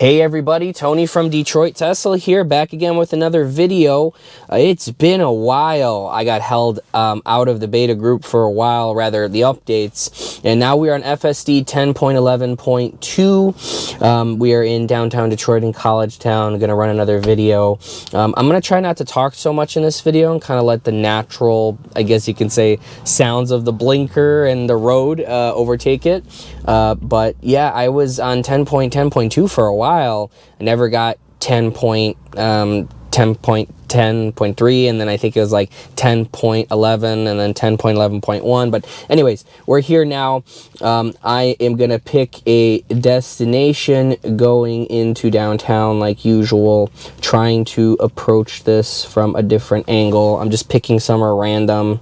Hey everybody, Tony from Detroit Tesla here, back again with another video. It's been a while. I got held out of the beta group for a while, rather the updates, and now we are on FSD 10.11.2. We are in downtown Detroit in College Town. I'm going to run another video. I'm going to try not to talk so much in this video and kind of let the natural, I guess you can say, sounds of the blinker and the road overtake it. But yeah, I was on 10.10.2 for a while. I never got 10.10.3, and then I think it was like 10.11 and then 10.11.1. But anyways, we're here now. I am gonna pick a destination going into downtown like usual, trying to approach this from a different angle. I'm just picking somewhere random,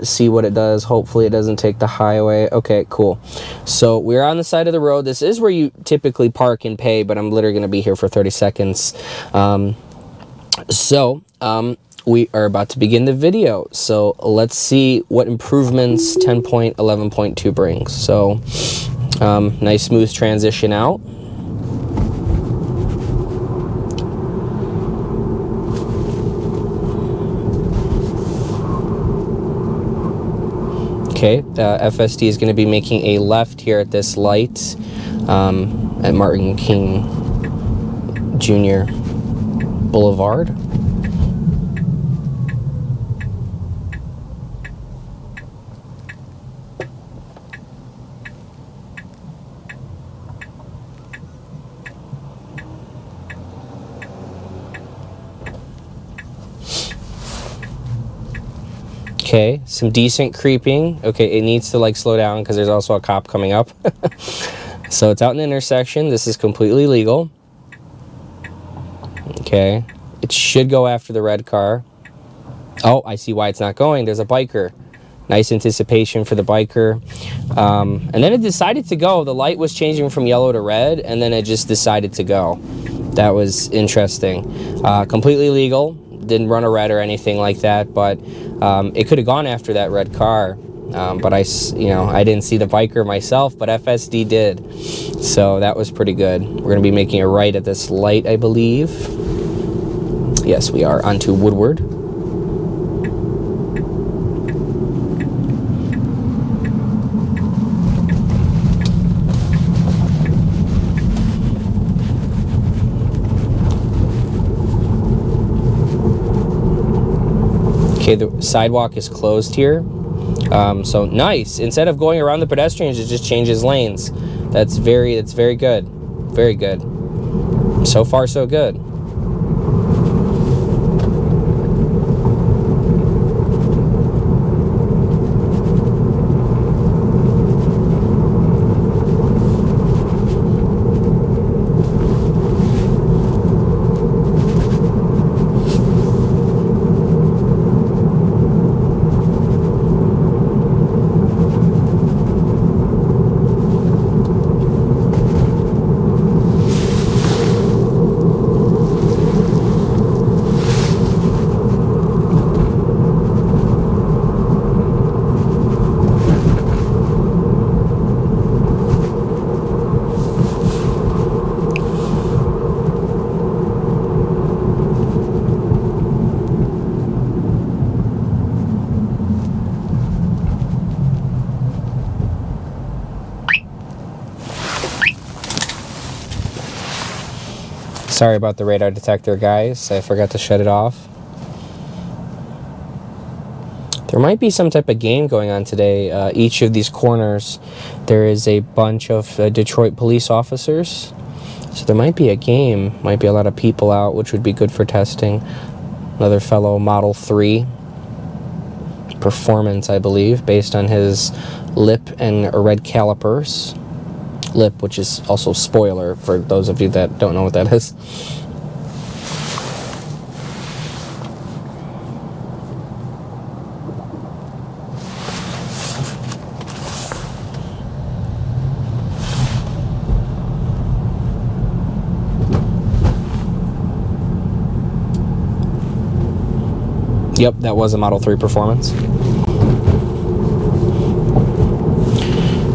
see what it does. Hopefully it doesn't take the highway. Okay, cool. So we're on the side of the road. This is where you typically park and pay, but I'm literally gonna be here for 30 seconds. We are about to begin the video. So let's see what improvements 10.11.2 brings. So nice smooth transition out. Okay, FSD is going to be making a left here at this light at Martin King Jr. Boulevard. Okay, some decent creeping. Okay, it needs to like slow down because there's also a cop coming up. So it's out in the intersection. This is completely legal. Okay, it should go after the red car. Oh, I see why it's not going. There's a biker. Nice anticipation for the biker. And then it decided to go. The light was changing from yellow to red, and then it just decided to go. That was interesting. Completely legal. Didn't run a red or anything like that, but it could have gone after that red car. But I didn't see the biker myself, but FSD did. So that was pretty good. We're going to be making a right at this light, I believe. Yes, we are onto Woodward. Okay, the sidewalk is closed here. So nice. Instead of going around the pedestrians, it just changes lanes. That's very good. Very good. So far, so good. Sorry about the radar detector, guys. I forgot to shut it off. There might be some type of game going on today. Each of these corners, there is a bunch of Detroit police officers. So there might be a game. Might be a lot of people out, which would be good for testing. Another fellow Model 3 performance, I believe, based on his lip and red calipers. Lip, which is also spoiler for those of you that don't know what that is. Yep, that was a Model 3 performance.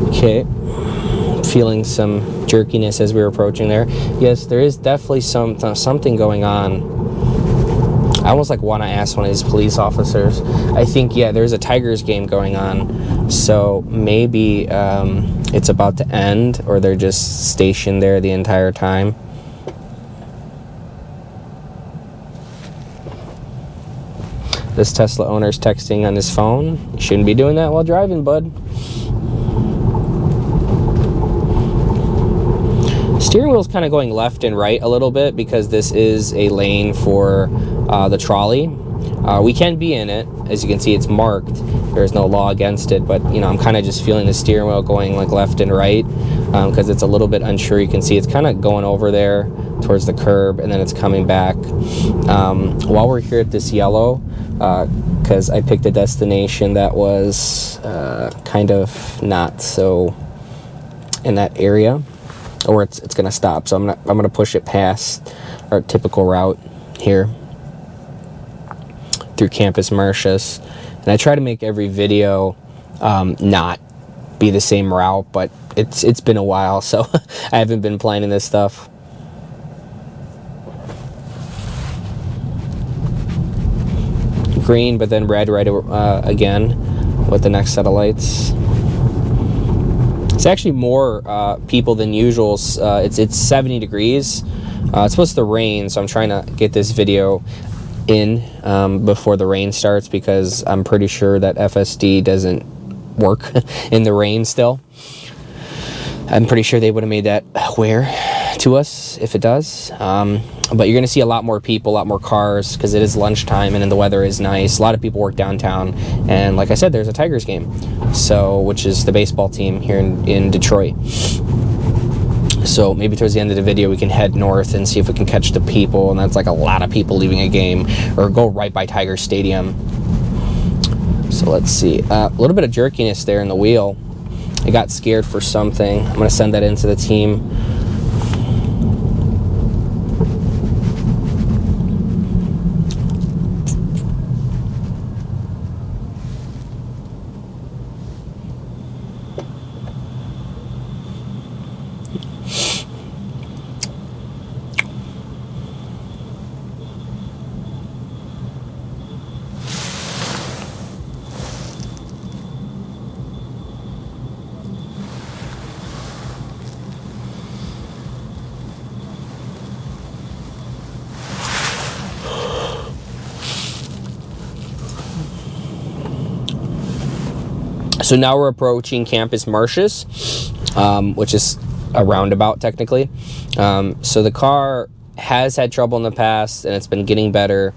Okay. Feeling some jerkiness as we were approaching there. Yes, there is definitely something going on. I almost like want to ask one of these police officers. I think, yeah, there's a Tigers game going on, so maybe it's about to end, or they're just stationed there the entire time. This Tesla owner's texting on his phone. You shouldn't be doing that while driving, bud. Steering wheel's kind of going left and right a little bit because this is a lane for the trolley. We can be in it. As you can see, it's marked. There's no law against it, but you know, I'm kind of just feeling the steering wheel going like left and right because it's a little bit unsure. You can see it's kind of going over there towards the curb, and then it's coming back. While we're here at this yellow, because I picked a destination that was kind of not so in that area, or it's gonna stop. So I'm gonna push it past our typical route here through Campus Martius, and I try to make every video not be the same route, but it's been a while, so I haven't been planning this stuff. Green, but then red right again with the next set of lights. It's actually more people than usual. It's 70 degrees. It's supposed to rain, so I'm trying to get this video in before the rain starts, because I'm pretty sure that FSD doesn't work in the rain still. I'm pretty sure they would have made that aware to us if it does. But you're going to see a lot more people, a lot more cars, because it is lunchtime and then the weather is nice. A lot of people work downtown, and like I said, there's a Tigers game, so which is the baseball team here in Detroit. So maybe towards the end of the video we can head north and see if we can catch the people, and that's like a lot of people leaving a game, or go right by Tiger Stadium. So let's see, a little bit of jerkiness there in the wheel. I got scared for something. I'm going to send that into the team. So now we're approaching Campus Martius, which is a roundabout technically. So the car has had trouble in the past, and it's been getting better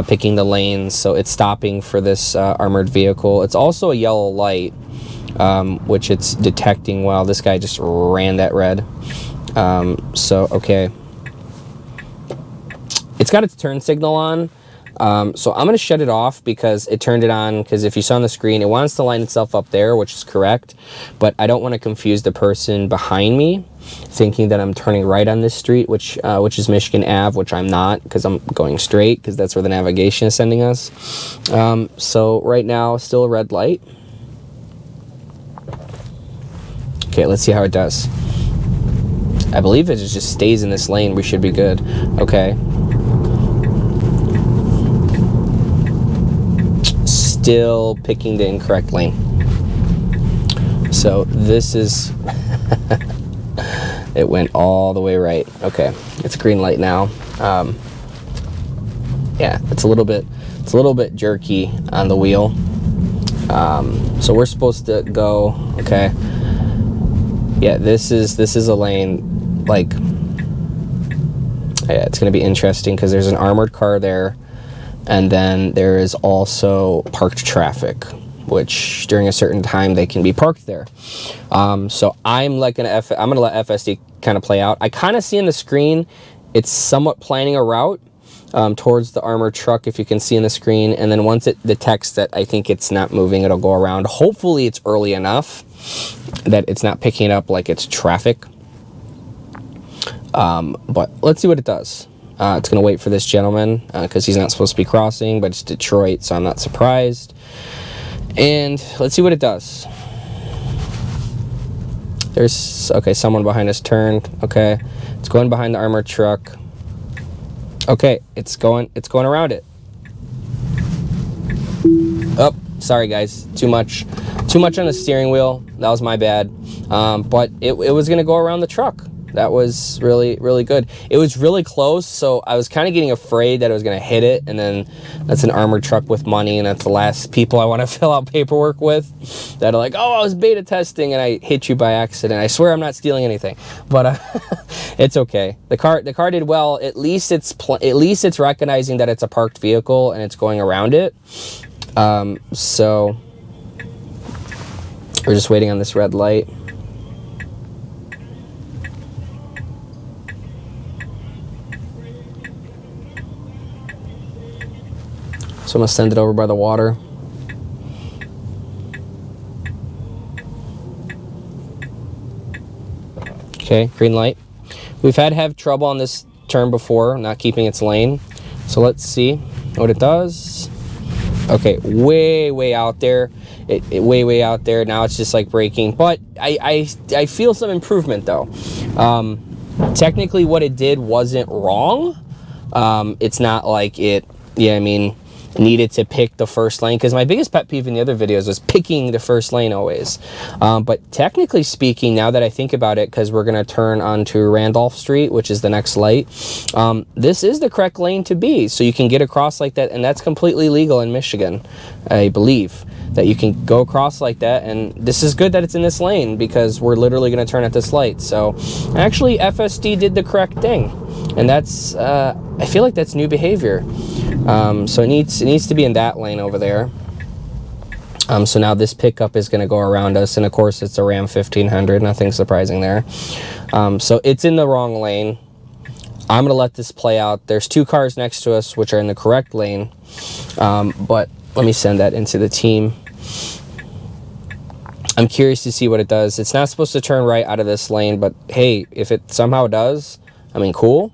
picking the lanes. So it's stopping for this armored vehicle. It's also a yellow light, which it's detecting well. This guy just ran that red. So, okay. It's got its turn signal on. So I'm going to shut it off because it turned it on, because if you saw on the screen, it wants to line itself up there, which is correct, but I don't want to confuse the person behind me thinking that I'm turning right on this street, which is Michigan Ave, which I'm not, because I'm going straight, because that's where the navigation is sending us. So right now, still a red light. Okay, let's see how it does. I believe it just stays in this lane. We should be good. Okay. Still picking the incorrect lane. So this is it went all the way right. Okay, it's a green light now. Yeah, it's a little bit jerky on the wheel. So we're supposed to go. Okay, yeah, this is a lane. Like, yeah, it's gonna be interesting because there's an armored car there. And then there is also parked traffic, which during a certain time they can be parked there. So I'm gonna let FSD kind of play out. I kind of see in the screen it's somewhat planning a route towards the armored truck, if you can see in the screen. And then once it detects that I think it's not moving, it'll go around. Hopefully it's early enough that it's not picking it up like it's traffic. But let's see what it does. It's going to wait for this gentleman because he's not supposed to be crossing, but it's Detroit, so I'm not surprised. And let's see what it does. There's, okay, someone behind us turned. Okay, it's going behind the armored truck. Okay, it's going around it. Oh, sorry guys, too much on the steering wheel. That was my bad. But it was gonna go around the truck. That was really, really good. It was really close, so I was kind of getting afraid that I was gonna hit it, and then that's an armored truck with money, and that's the last people I want to fill out paperwork with that are like, oh, I was beta testing and I hit you by accident. I swear I'm not stealing anything, but it's okay. The car did well. At least it's recognizing that it's a parked vehicle and it's going around it. So we're just waiting on this red light. So I'm gonna send it over by the water. Okay, green light. We've had to have trouble on this turn before, not keeping its lane. So let's see what it does. Okay, way out there. Way out there. Now it's just like braking. But I feel some improvement though. Technically what it did wasn't wrong. It's not like it, yeah, I mean, needed to pick the first lane, because my biggest pet peeve in the other videos was picking the first lane always. But technically speaking, now that I think about it, because we're going to turn onto Randolph Street, which is the next light, this is the correct lane to be. So you can get across like that, and that's completely legal in Michigan, I believe, that you can go across like that. And this is good that it's in this lane, because we're literally going to turn at this light. So actually FSD did the correct thing, and that's I feel like that's new behavior. So it needs to be in that lane over there. So now this pickup is going to go around us, and of course it's a Ram 1500, nothing surprising there. So it's in the wrong lane. I'm going to let this play out. There's two cars next to us which are in the correct lane, but let me send that into the team. I'm curious to see what it does. It's not supposed to turn right out of this lane, but hey, if it somehow does, I mean, cool.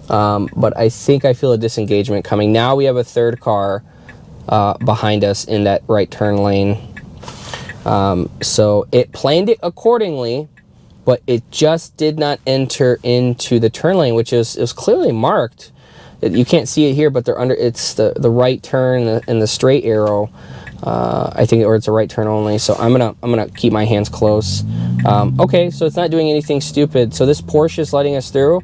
But I think I feel a disengagement coming. Now we have a third car behind us in that right turn lane. So it planned it accordingly, but it just did not enter into the turn lane, which is, it was clearly marked. You can't see it here, but they're under, it's the right turn and the straight arrow. I think, or it's a right turn only. So I'm gonna keep my hands close. Okay, so it's not doing anything stupid. So this Porsche is letting us through.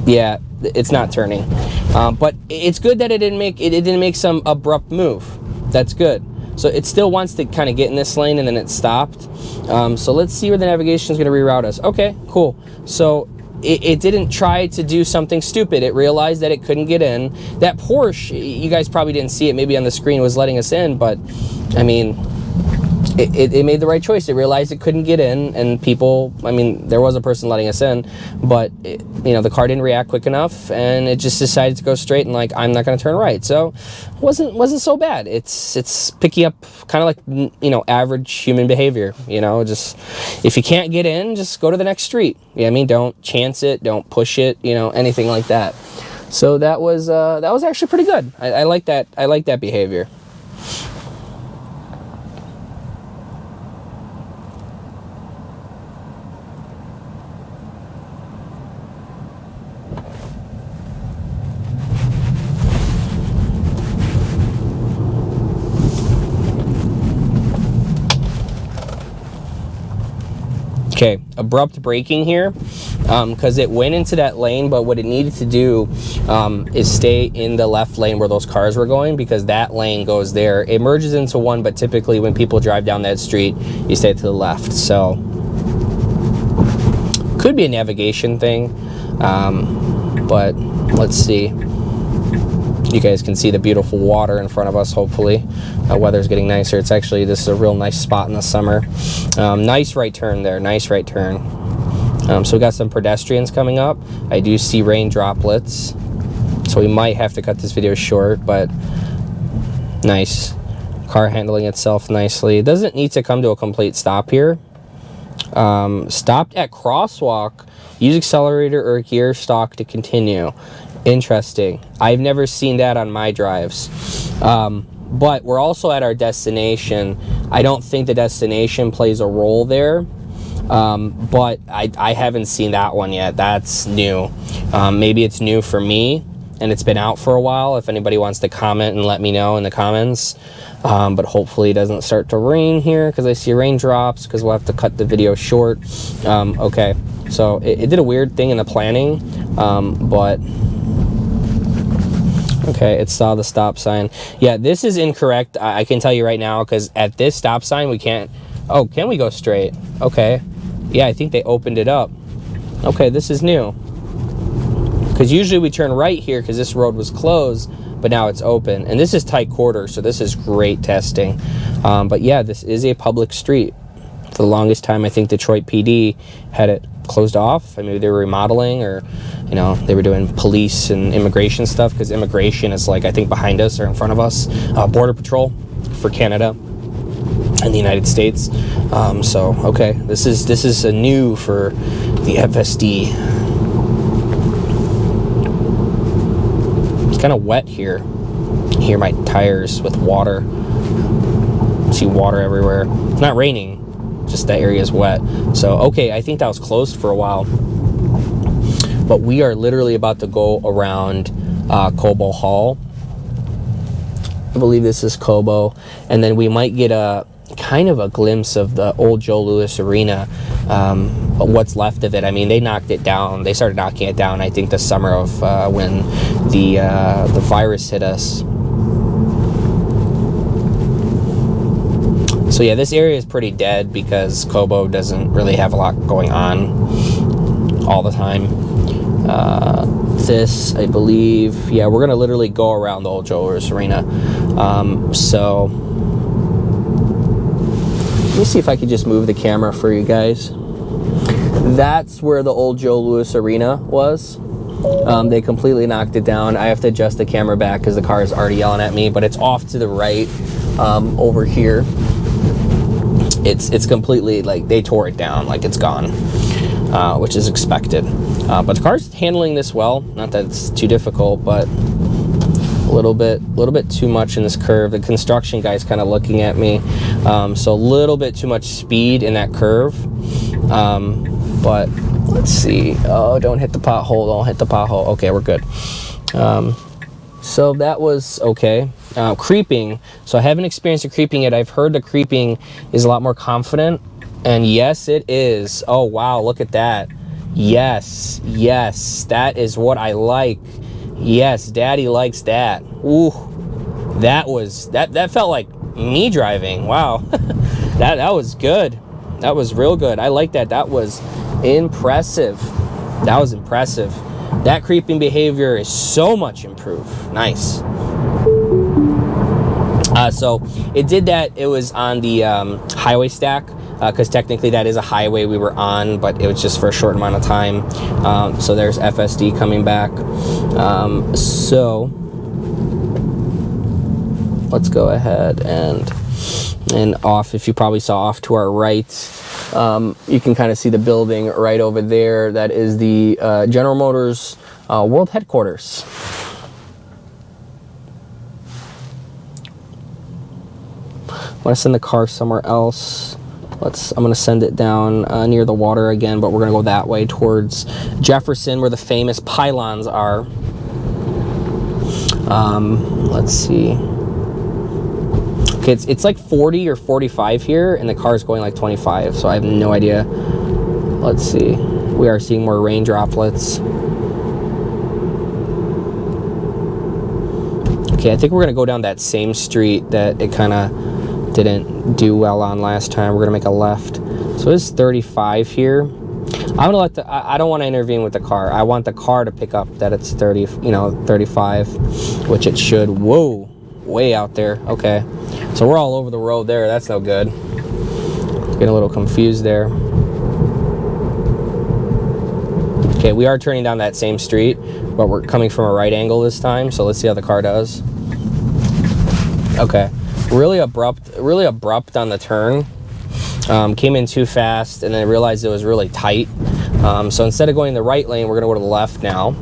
Yeah, it's not turning, but it's good that it didn't make some abrupt move. That's good. So it still wants to kind of get in this lane, and then it stopped. So let's see where the navigation is going to reroute us. Okay, cool. So it didn't try to do something stupid. It realized that it couldn't get in. That Porsche, you guys probably didn't see it, maybe on the screen, was letting us in, but I mean, it made the right choice. It realized it couldn't get in, and people, I mean, there was a person letting us in, but you know, the car didn't react quick enough, and it just decided to go straight, and like, I'm not going to turn right. So wasn't so bad. It's picking up kind of like, you know, average human behavior. You know, just if you can't get in, just go to the next street. Yeah, I mean, don't chance it, don't push it, you know, anything like that. So that was actually pretty good. I like that. I like that behavior. Okay, abrupt braking here, because it went into that lane, but what it needed to do is stay in the left lane where those cars were going, because that lane goes there. It merges into one, but typically when people drive down that street, you stay to the left. So could be a navigation thing, but let's see. You guys can see the beautiful water in front of us, hopefully. Weather's getting nicer. It's actually, this is a real nice spot in the summer. Nice right turn there, nice right turn. So we got some pedestrians coming up. I do see rain droplets, so we might have to cut this video short, but nice. Car handling itself nicely. It doesn't need to come to a complete stop here. Stopped at crosswalk. Use accelerator or gear stalk to continue. Interesting. I've never seen that on my drives. But we're also at our destination. I don't think the destination plays a role there. But I haven't seen that one yet. That's new. Maybe it's new for me and it's been out for a while. If anybody wants to comment and let me know in the comments. But hopefully it doesn't start to rain here because I see raindrops, because we'll have to cut the video short. Okay, so it did a weird thing in the planning, but okay, it saw the stop sign. Yeah, this is incorrect. I can tell you right now, because at this stop sign we can't. Oh, can we go straight? Okay. Yeah, I think they opened it up. Okay, this is new. Because usually we turn right here because this road was closed, but now it's open. And this is tight quarter, so this is great testing. But yeah, this is a public street. For the longest time, I think Detroit PD had it closed off. I mean, maybe they were remodeling, or, you know, they were doing police and immigration stuff, because immigration is like, I think behind us or in front of us, Border Patrol for Canada and the United States. So okay, this is a new for the FSD. It's kind of wet here. Hear my tires with water. See water everywhere. It's not raining, just that area is wet. So okay, I think that was closed for a while, but we are literally about to go around Cobo Hall. I believe this is Cobo, and then we might get a kind of a glimpse of the old Joe Louis Arena, what's left of it. I mean, they knocked it down. They started knocking it down, I think, the summer of when the virus hit us. So yeah, this area is pretty dead because Cobo doesn't really have a lot going on all the time. This, I believe, yeah, we're gonna literally go around the old Joe Louis Arena. So let me see if I could just move the camera for you guys. That's where the old Joe Louis Arena was. They completely knocked it down. I have to adjust the camera back because the car is already yelling at me, but it's off to the right over here. It's completely, like, they tore it down, like it's gone, which is expected. But the car's handling this well. Not that it's too difficult, but a little bit too much in this curve. The construction guy's kind of looking at me, so a little bit too much speed in that curve. But let's see. Oh, don't hit the pothole. Don't hit the pothole. Okay, we're good. So that was okay. Creeping. So I haven't experienced the creeping yet. I've heard the creeping is a lot more confident, and yes, it is. Oh wow, look at that. Yes, that is what I like. Yes, daddy likes that. Ooh, that felt like me driving. Wow. that was good. That was real good. I like that. That was impressive. That was impressive. That creeping behavior is so much improved. Nice. So it did that. It was on the highway stack, because technically that is a highway we were on, but it was just for a short amount of time. So there's FSD coming back. So let's go ahead and off. If you probably saw off to our right, you can kind of see the building right over there. That is the General Motors World Headquarters. I'm gonna send the car somewhere else. I'm gonna send it down near the water again, but we're gonna go that way towards Jefferson, where the famous pylons are. Let's see. Okay, it's like 40 or 45 here, and the car is going like 25, so I have no idea. Let's see. We are seeing more rain droplets. Okay, I think we're gonna go down that same street that it kind of didn't do well on last time. We're gonna make a left. So it's 35 here. I'm gonna let I don't want to intervene with the car. I want the car to pick up that it's 30, 35, which it should. Whoa, way out there. Okay, so we're all over the road there. That's no good. Getting a little confused there. Okay, we are turning down that same street, but we're coming from a right angle this time. So let's see how the car does. Okay. Really abrupt on the turn. Came in too fast, and then I realized it was really tight. So instead of going the right lane, we're gonna go to the left now.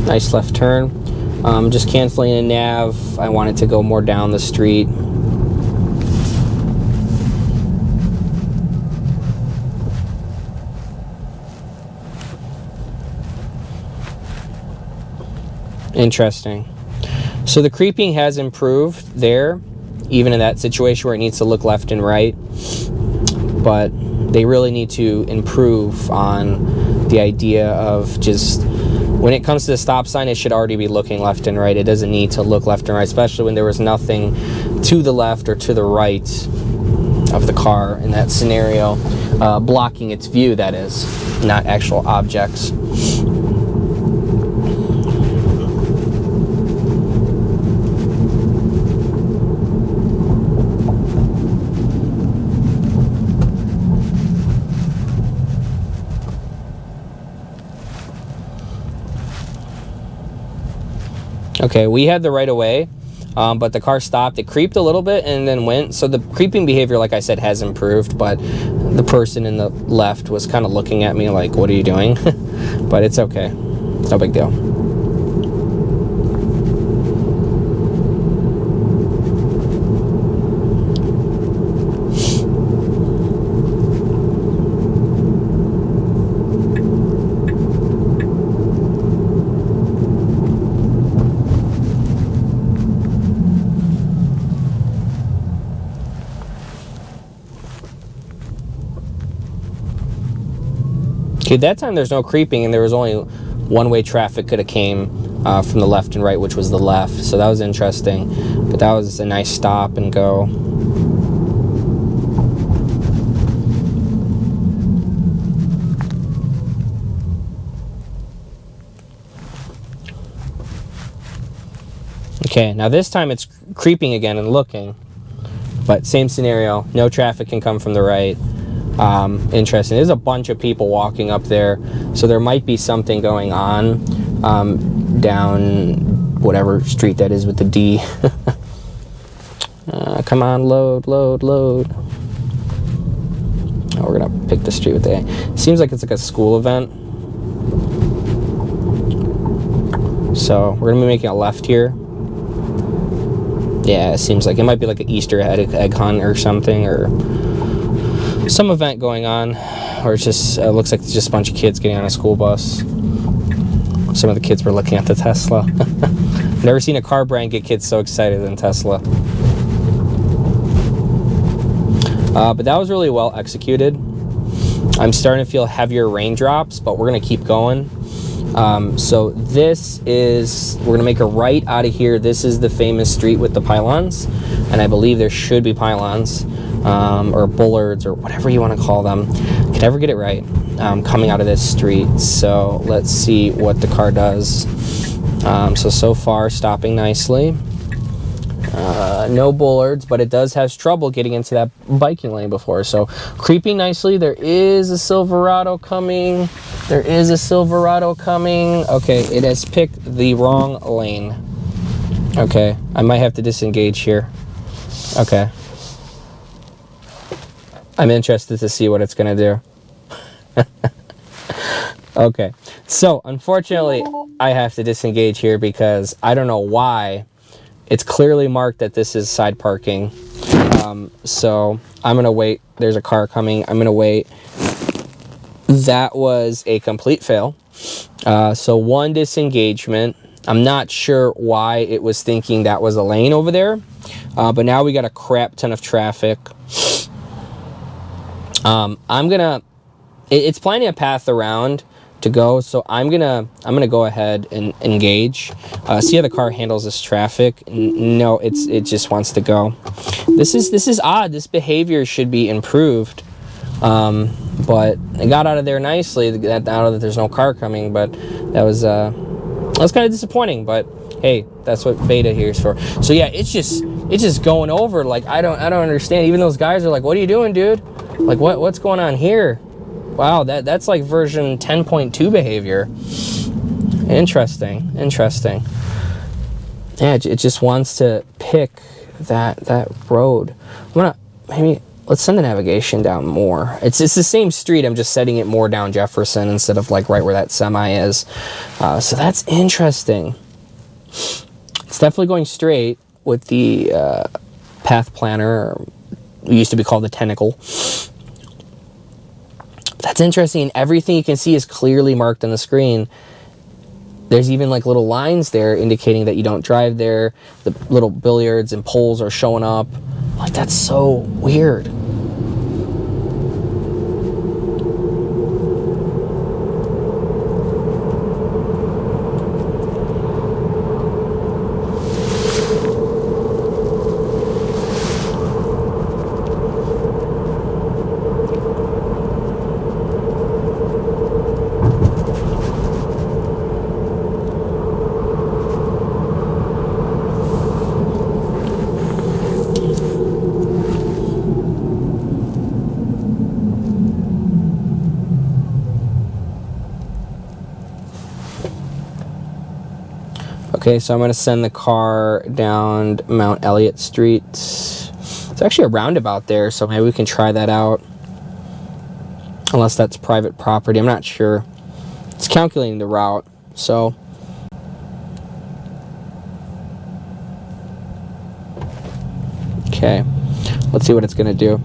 Nice left turn. Just canceling a nav. I wanted to go more down the street. Interesting. So the creeping has improved there, even in that situation where it needs to look left and right. But they really need to improve on the idea of just, when it comes to the stop sign, it should already be looking left and right. It doesn't need to look left and right, especially when there was nothing to the left or to the right of the car in that scenario, blocking its view, that is, not actual objects. Okay, we had the right of way, but the car stopped. It creeped a little bit and then went. So the creeping behavior, like I said, has improved, but the person in the left was kind of looking at me like, what are you doing? But it's okay. No big deal. Okay, that time there's no creeping and there was only one-way traffic could have came from the left and right, which was the left. So that was interesting. But that was a nice stop and go. Okay, now this time it's creeping again and looking. But same scenario, no traffic can come from the right. Interesting. There's a bunch of people walking up there, so there might be something going on down whatever street that is with the D. Come on, load. Oh, we're gonna pick the street with the A. Seems like it's like a school event, so we're gonna be making a left here. Yeah, it seems like it might be like an Easter egg hunt or something, or some event going on, or it's just looks like it's just a bunch of kids getting on a school bus. Some of the kids were looking at the Tesla. Never seen a car brand get kids so excited than Tesla. But that was really well executed. I'm starting to feel heavier raindrops, but we're gonna keep going. So this is, we're gonna make a right out of here. This is the famous street with the pylons, and I believe there should be pylons. Or bullards, or whatever you want to call them. Can never get it right. Coming out of this street. So let's see what the car does. So far stopping nicely. No bullards, but it does have trouble getting into that biking lane before. So creeping nicely. There is a Silverado coming. Okay, it has picked the wrong lane. Okay, I might have to disengage here. Okay. I'm interested to see what it's going to do. Okay, so unfortunately, I have to disengage here because I don't know why. It's clearly marked that this is side parking. So I'm going to wait. There's a car coming. I'm going to wait. That was a complete fail. So one disengagement. I'm not sure why it was thinking that was a lane over there. But now we got a crap ton of traffic. It's planning a path around to go, so I'm gonna go ahead and engage. See how the car handles this traffic. No, it just wants to go. This is odd. This behavior should be improved. But it got out of there nicely. Now that there's no car coming, but that was kind of disappointing. But hey, that's what beta here is for. So yeah, it's just going over. Like I don't understand. Even those guys are like, "What are you doing, dude? Like what's going on here?" Wow, that's like version 10.2 behavior. Interesting. Yeah, it just wants to pick that road. I'm gonna maybe let's send the navigation down more. It's the same street, I'm just setting it more down Jefferson instead of like right where that semi is. So that's interesting. It's definitely going straight with the path planner. It used to be called the tentacle. That's interesting. Everything you can see is clearly marked on the screen. There's even like little lines there indicating that you don't drive there. The little billiards and poles are showing up. Like, that's so weird. Okay, so I'm going to send the car down Mount Elliott Street. It's actually a roundabout there, so maybe we can try that out. Unless that's private property, I'm not sure. It's calculating the route, so. Okay, let's see what it's going to do.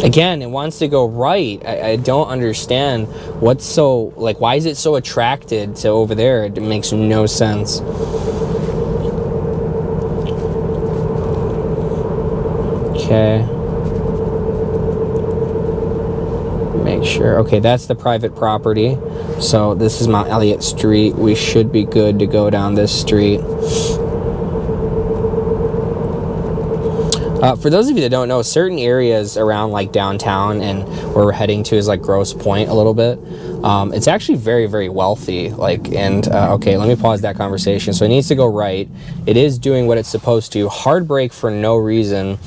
Again, it wants to go right. I don't understand what's so, like, why is it so attracted to over there? It makes no sense. Okay. Make sure. Okay, that's the private property. So this is Mount Elliott Street. We should be good to go down this street. For those of you that don't know, certain areas around like downtown and where we're heading to is like Grosse Pointe a little bit. It's actually very, very wealthy. Like, and okay, let me pause that conversation. So it needs to go right. It is doing what it's supposed to. Hard brake for no reason.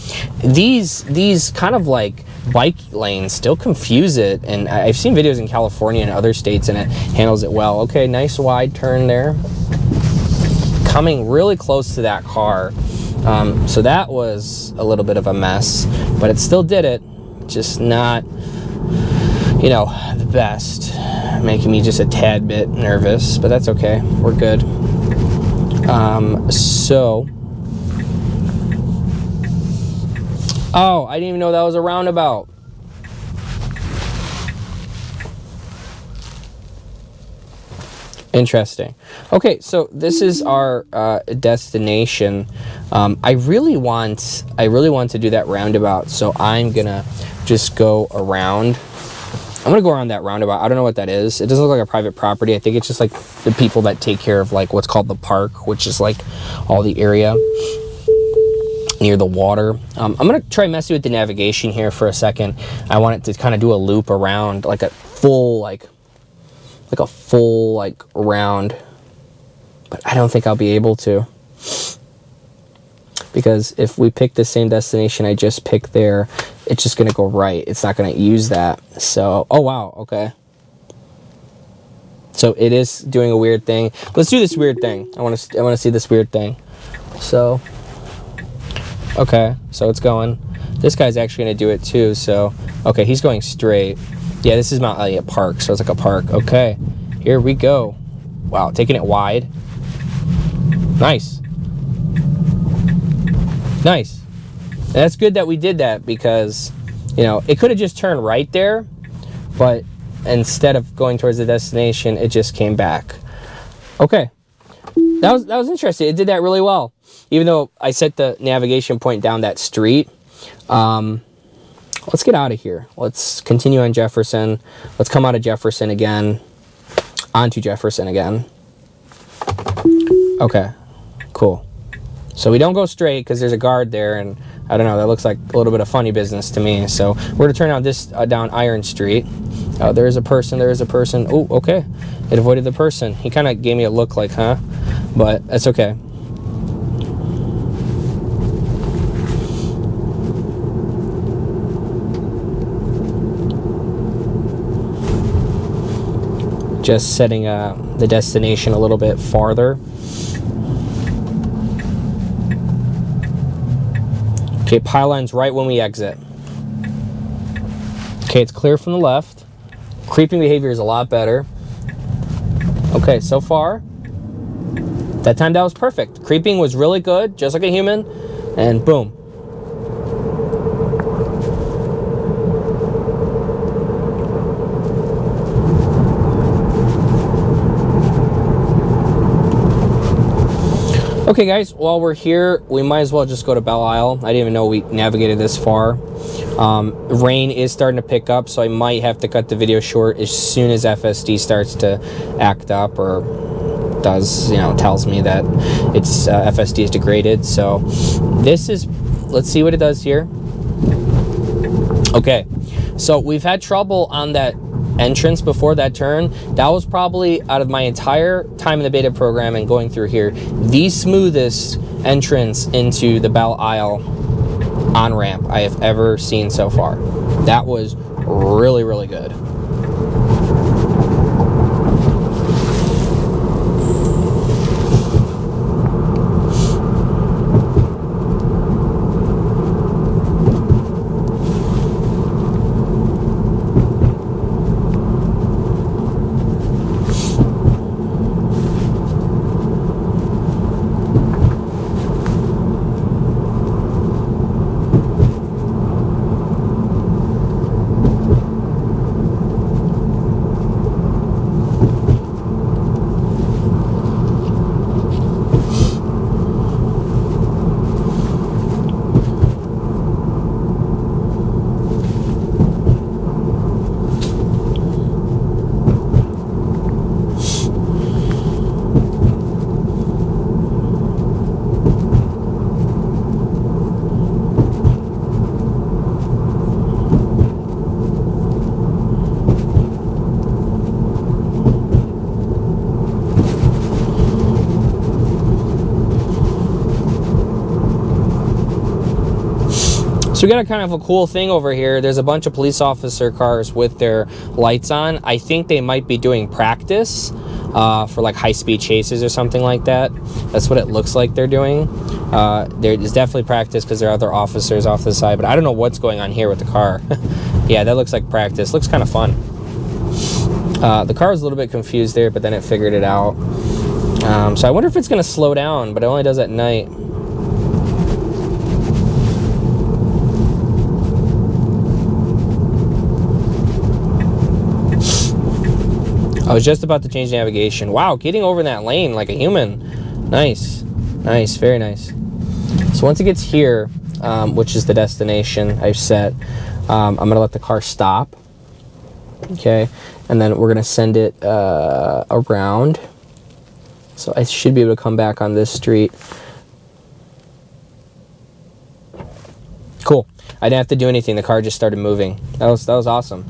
These kind of like bike lanes still confuse it. And I've seen videos in California and other states and it handles it well. Okay, nice wide turn there. Coming really close to that car. So that was a little bit of a mess, but it still did it. Just not, you know, the best. Making me just a tad bit nervous, but that's okay. We're good. Oh, I didn't even know that was a roundabout. Interesting. Okay, so this is our destination. I really want to do that roundabout, so I'm gonna just go around. I'm gonna go around that roundabout. I don't know what that is. It doesn't look like a private property. I think it's just like the people that take care of like what's called the park, which is like all the area near the water. I'm gonna try messing with the navigation here for a second. I want it to kind of do a loop around, like a full round, but I don't think I'll be able to, because if we pick the same destination I just picked there, it's just gonna go right. It's not gonna use that. So, oh wow, okay. So it is doing a weird thing. Let's do this weird thing. I want to see this weird thing. So, okay, so it's going. This guy's actually gonna do it too. So, okay, he's going straight. Yeah, this is Mount Elliott Park, so it's like a park. Okay, here we go. Wow, taking it wide. Nice. Nice. And that's good that we did that, because, you know, it could have just turned right there, but instead of going towards the destination, it just came back. Okay. That was interesting. It did that really well. Even though I set the navigation point down that street. Let's get out of here. Let's continue on Jefferson. Let's come out of Jefferson again. Onto Jefferson again. Okay, cool. So we don't go straight because there's a guard there, and I don't know, that looks like a little bit of funny business to me. So we're gonna turn out this down Iron Street. Oh, there is a person, there is a person. Oh, okay. It avoided the person. He kind of gave me a look like, huh? But that's okay. Just setting the destination a little bit farther. Okay, pylon's right when we exit. Okay, it's clear from the left. Creeping behavior is a lot better. Okay, so far, that time that was perfect. Creeping was really good, just like a human, and boom. Okay guys, while we're here, we might as well just go to Belle Isle. I didn't even know we navigated this far. Rain is starting to pick up, so I might have to cut the video short as soon as FSD starts to act up, or does, tells me that it's FSD is degraded. So this is, let's see what it does here. Okay, so we've had trouble on that entrance before that turn. That was probably, out of my entire time in the beta program and going through here, the smoothest entrance into the Belle Isle on-ramp I have ever seen so far. That was really, really good. So we got a kind of a cool thing over here. There's a bunch of police officer cars with their lights on. I think they might be doing practice for like high-speed chases or something like that. That's what it looks like they're doing. There's definitely practice because there are other officers off the side, but I don't know what's going on here with the car. Yeah, that looks like practice. Looks kind of fun. The car was a little bit confused there, but then it figured it out. So I wonder if it's going to slow down, but it only does at night. I was just about to change navigation. Wow, getting over in that lane like a human. Nice. Nice, very nice. So once it gets here, which is the destination I've set, I'm going to let the car stop. Okay, and then we're going to send it around. So I should be able to come back on this street. Cool. I didn't have to do anything. The car just started moving. That was awesome.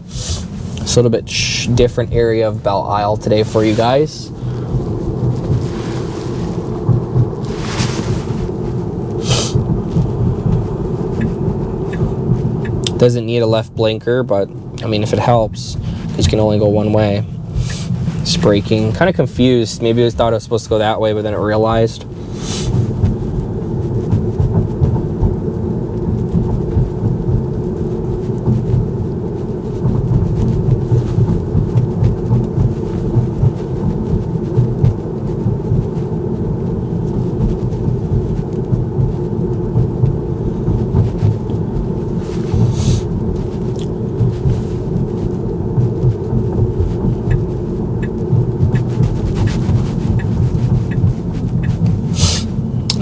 It's a little bit different area of Belle Isle today for you guys. Doesn't need a left blinker, but I mean, if it helps, because you can only go one way. It's braking. Kind of confused. Maybe I thought it was supposed to go that way, but then it realized.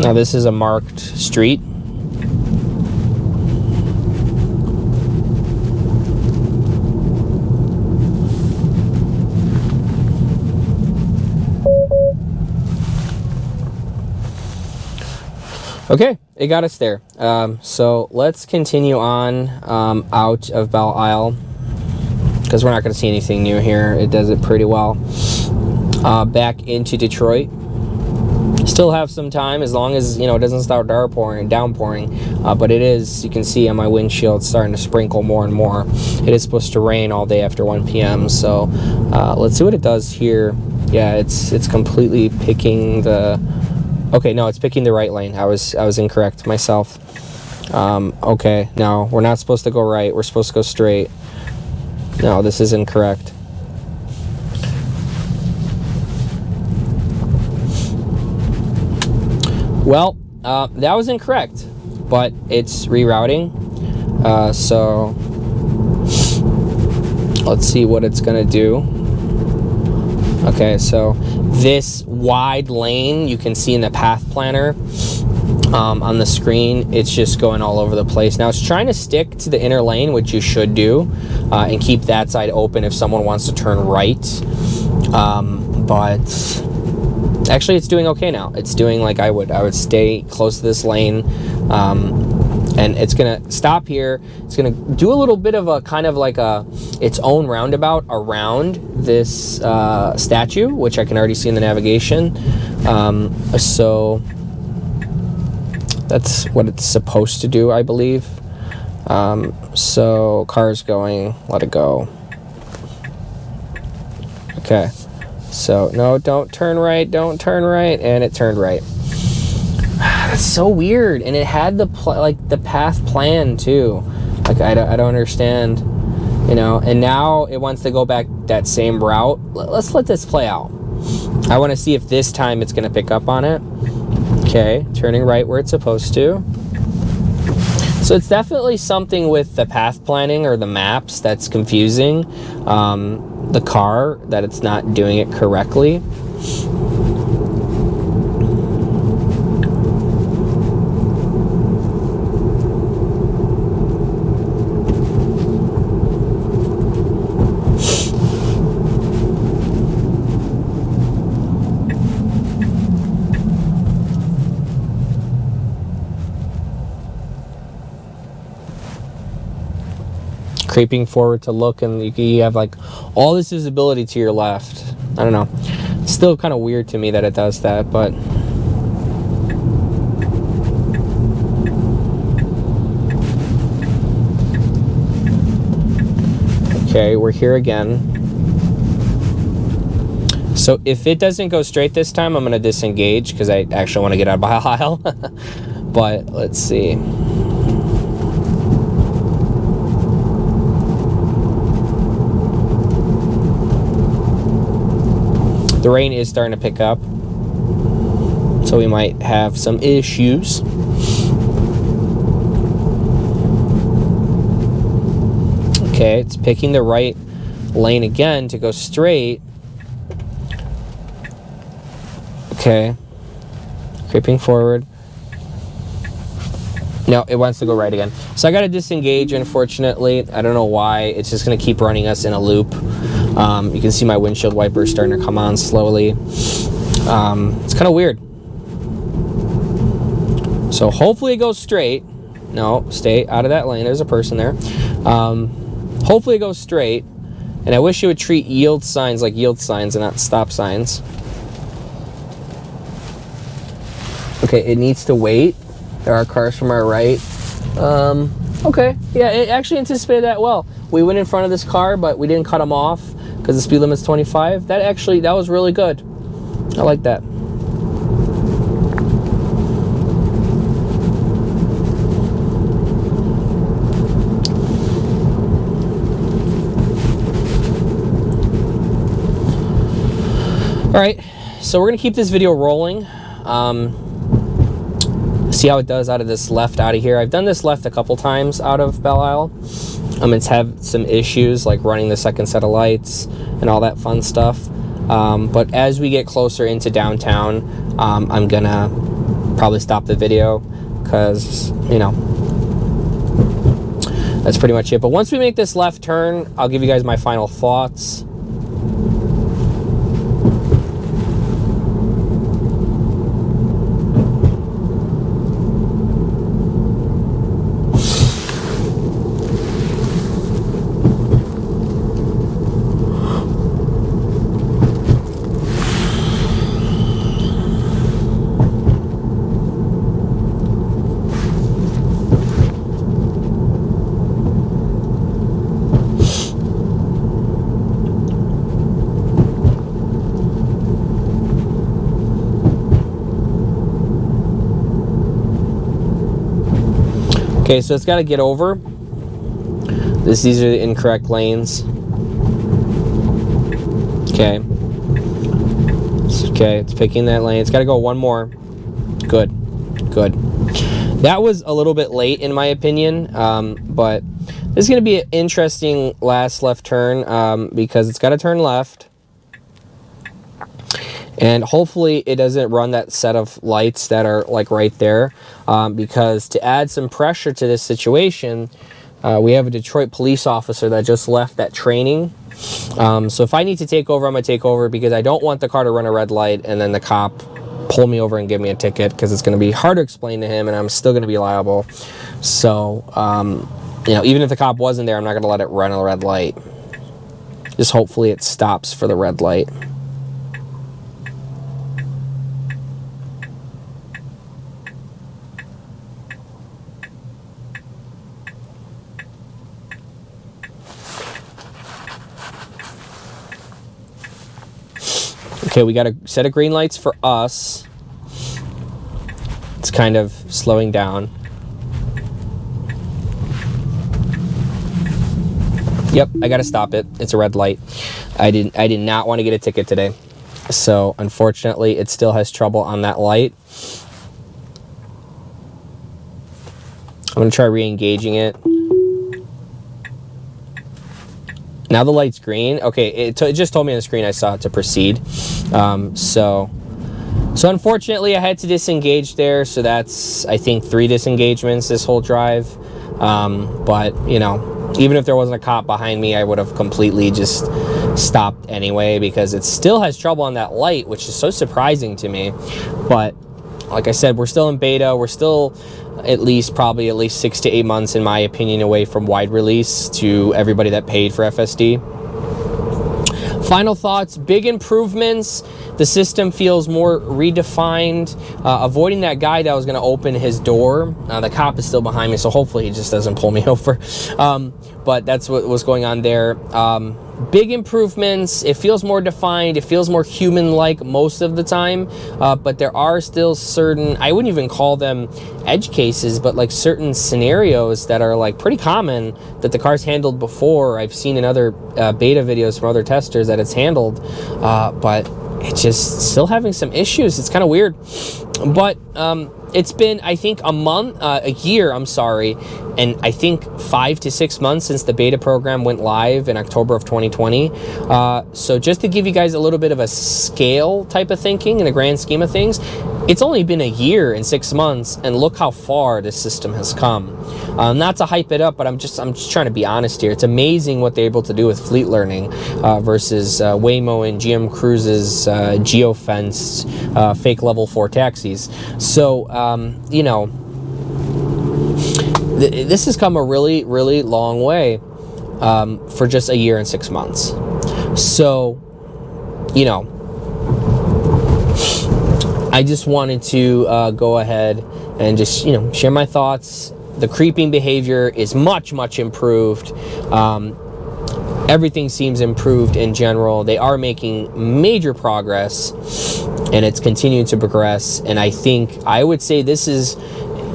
Now this is a marked street. Okay, it got us there. So let's continue on out of Belle Isle, because we're not going to see anything new here. It does it pretty well. Back into Detroit. Still have some time, as long as it doesn't start downpouring. but it is, you can see on my windshield, starting to sprinkle more and more. It is supposed to rain all day after 1 p.m. So let's see what it does here. Yeah, it's completely picking the, okay, no, it's picking the right lane. I was incorrect myself. Okay, no, we're not supposed to go right. We're supposed to go straight. No, this is incorrect. Well, that was incorrect, but it's rerouting. So let's see what it's gonna do. Okay, so this wide lane you can see in the path planner on the screen, it's just going all over the place. Now it's trying to stick to the inner lane, which you should do, and keep that side open if someone wants to turn right. But actually it's doing okay now. It's doing like I would stay close to this lane, and it's gonna stop here. It's gonna do a little bit of a kind of like its own roundabout around this statue, which I can already see in the navigation. So that's what it's supposed to do, I believe. So car's going, let it go. Okay, so no, don't turn right, and it turned right. That's so weird. And it had the the path plan too. Like I don't understand, you know. And now it wants to go back that same route. Let's let this play out. I want to see if this time it's going to pick up on it. Okay, turning right where it's supposed to. So it's definitely something with the path planning or the maps that's confusing the car, that it's not doing it correctly. Creeping forward to look, and you have like all this visibility to your left. I don't know. It's still kind of weird to me that it does that, but okay, we're here again. So if it doesn't go straight this time, I'm going to disengage because I actually want to get out of my aisle. But let's see. The rain is starting to pick up, so we might have some issues. Okay, it's picking the right lane again to go straight. Okay, creeping forward. No, it wants to go right again. So I got to disengage, unfortunately. I don't know why. It's just going to keep running us in a loop. You can see my windshield wipers starting to come on slowly. It's kind of weird. So hopefully it goes straight. No, stay out of that lane. There's a person there. Hopefully it goes straight. And I wish it would treat yield signs like yield signs and not stop signs. Okay, it needs to wait. There are cars from our right. Okay, yeah, it actually anticipated that well. We went in front of this car, but we didn't cut them off because the speed limit's 25. That was really good. I like that. All right, so we're gonna keep this video rolling. See how it does out of this left out of here. I've done this left a couple times out of Belle Isle. It's had some issues like running the second set of lights and all that fun stuff. But as we get closer into downtown, I'm gonna probably stop the video because, you know, that's pretty much it. But once we make this left turn, I'll give you guys my final thoughts. Okay, so it's got to get over. These are the incorrect lanes. Okay. Okay, it's picking that lane. It's got to go one more. Good. Good. That was a little bit late in my opinion, but this is going to be an interesting last left turn because it's got to turn left. And hopefully it doesn't run that set of lights that are like right there, because to add some pressure to this situation, we have a Detroit police officer that just left that training. So if I need to take over, I'm going to take over because I don't want the car to run a red light and then the cop pull me over and give me a ticket, because it's going to be hard to explain to him and I'm still going to be liable. So, you know, even if the cop wasn't there, I'm not going to let it run a red light. Just hopefully it stops for the red light. Okay, we got a set of green lights for us. It's kind of slowing down. Yep, I gotta stop it. It's a red light. I did not want to get a ticket today. So unfortunately it still has trouble on that light. I'm gonna try re-engaging it. Now the light's green. Okay, it just told me on the screen I saw it to proceed. So unfortunately I had to disengage there. So that's, I think, 3 disengagements this whole drive. But, you know, even if there wasn't a cop behind me, I would have completely just stopped anyway, because it still has trouble on that light, which is so surprising to me. But like I said, we're still in beta. We're still probably at least 6 to 8 months, in my opinion, away from wide release to everybody that paid for FSD. Final thoughts, big improvements. The system feels more redefined. Avoiding that guy that was going to open his door. The cop is still behind me, so hopefully he just doesn't pull me over. But that's what was going on there. Big improvements. It feels more defined. It feels more human-like most of the time. But there are still certain, I wouldn't even call them edge cases, but like certain scenarios that are like pretty common that the car's handled before. I've seen in other beta videos from other testers that it's handled, but it's just still having some issues. It's kind of weird. But it's been, I think, a year, I'm sorry, and I think 5 to 6 months since the beta program went live in October of 2020. So just to give you guys a little bit of a scale type of thinking in the grand scheme of things, it's only been a year and 6 months, and look how far this system has come. Not to hype it up, but I'm just trying to be honest here. It's amazing what they're able to do with fleet learning versus Waymo and GM Cruise's geofenced fake level 4 taxis. So, you know, this has come a really, really long way for just a year and 6 months. So, you know, I just wanted to go ahead and just, you know, share my thoughts. The creeping behavior is much, much improved. Everything seems improved in general. They are making major progress, and it's continuing to progress. And I think I would say this is,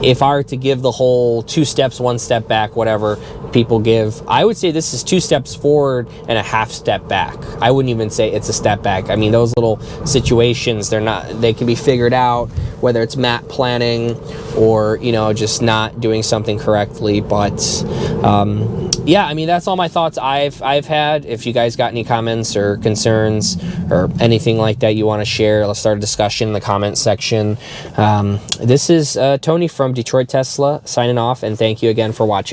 if I were to give the whole 2 steps, 1 step back, whatever people give, I would say this is 2 steps forward and a half step back. I wouldn't even say it's a step back. I mean, those little situations, they can be figured out, whether it's map planning or, you know, just not doing something correctly. But yeah, I mean, that's all my thoughts I've had. If you guys got any comments or concerns or anything like that you want to share, let's start a discussion in the comment section. This is Tony from Detroit Tesla signing off, and thank you again for watching.